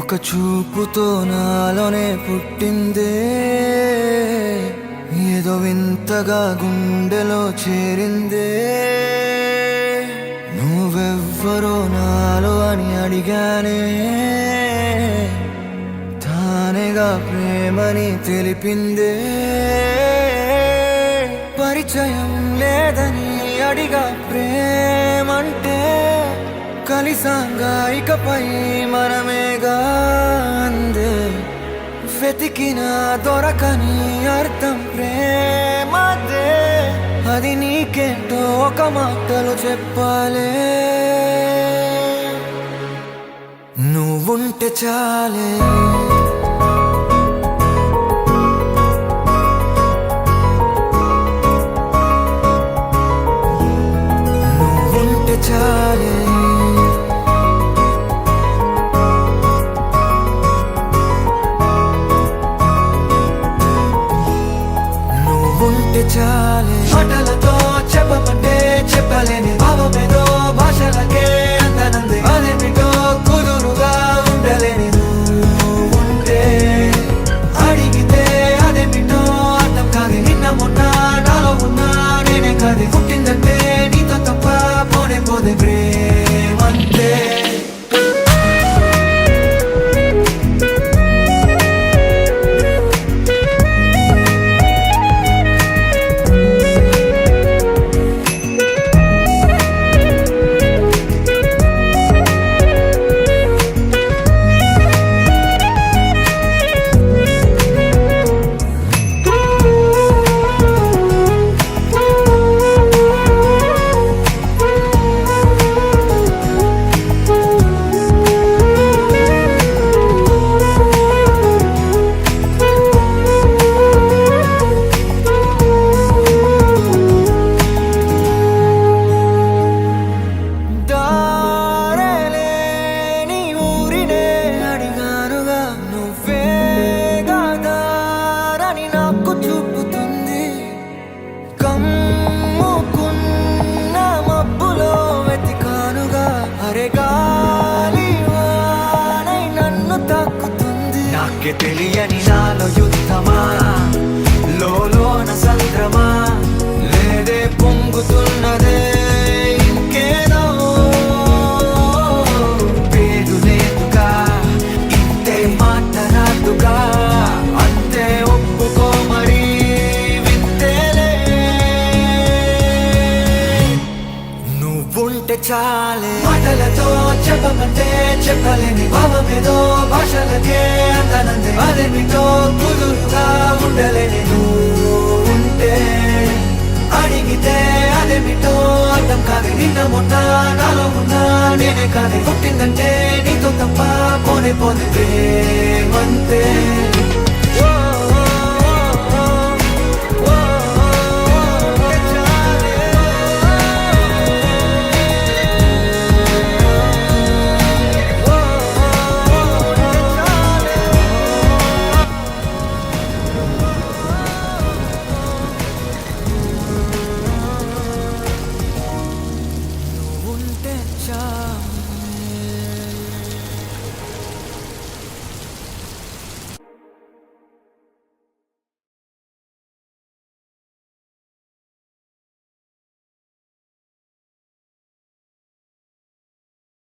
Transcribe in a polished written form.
ఒక చూపుతో నాలోనే పుట్టిందే, ఏదో వింతగా గుండెలో చేరిందే. నువ్వెవ్వరో నాలో అని అడిగానే, తానేగా ప్రేమని తెలిపిందే. పరిచయం లేదని అడిగా ప్రేమంటే, కలిసాంగా ఇకపై మనమేగా అందే. వెతికిన దొరకని అర్థం ప్రేమదే, అది నీకేంటో ఒక మాటలో చెప్పాలే. నువ్వుంటే చాలే, నువ్వుంటే చాలే, నువ్వుంటే చాలే. మాటలతో చెప్పమంటే చెప్పలేని భావమేదో భాషలకే అందనంది. అదేమిటో కుదురుగా ఉండలేని నువ్వుంటే, అడిగితే అదేమిటో అర్థం కాదు. నిన్న మొన్న నాలో ఉన్నా నేనే కాదు. పుట్టిందంటే నీతో తప్ప పోనే పోదే ప్రేమంతే. నాకే తెలియని నాలో యుద్ధమా, లోన సంద్రమా, లేదే పొంగుతున్నదే ఇంకేదో. పేరు లేదుగా, ఇంతే మాట రాదుగా, అంతే ఒప్పుకో మరి వింతేలే. నువ్వుంటే చాలే, మాటలతో చెప్పమంటే చెప్పలేని భావమేదో భాషలకే అందనంది. అదేమిటో కుదురుగా ఉండలేని నువ్వుంటే, అడిగితే అదేమిటో అర్థం కాదు. నిన్న మొన్న నాలో ఉన్నా నేనే కాదు. పుట్టిందంటే నీతో తప్ప పోనే పోదే ప్రేమంతే.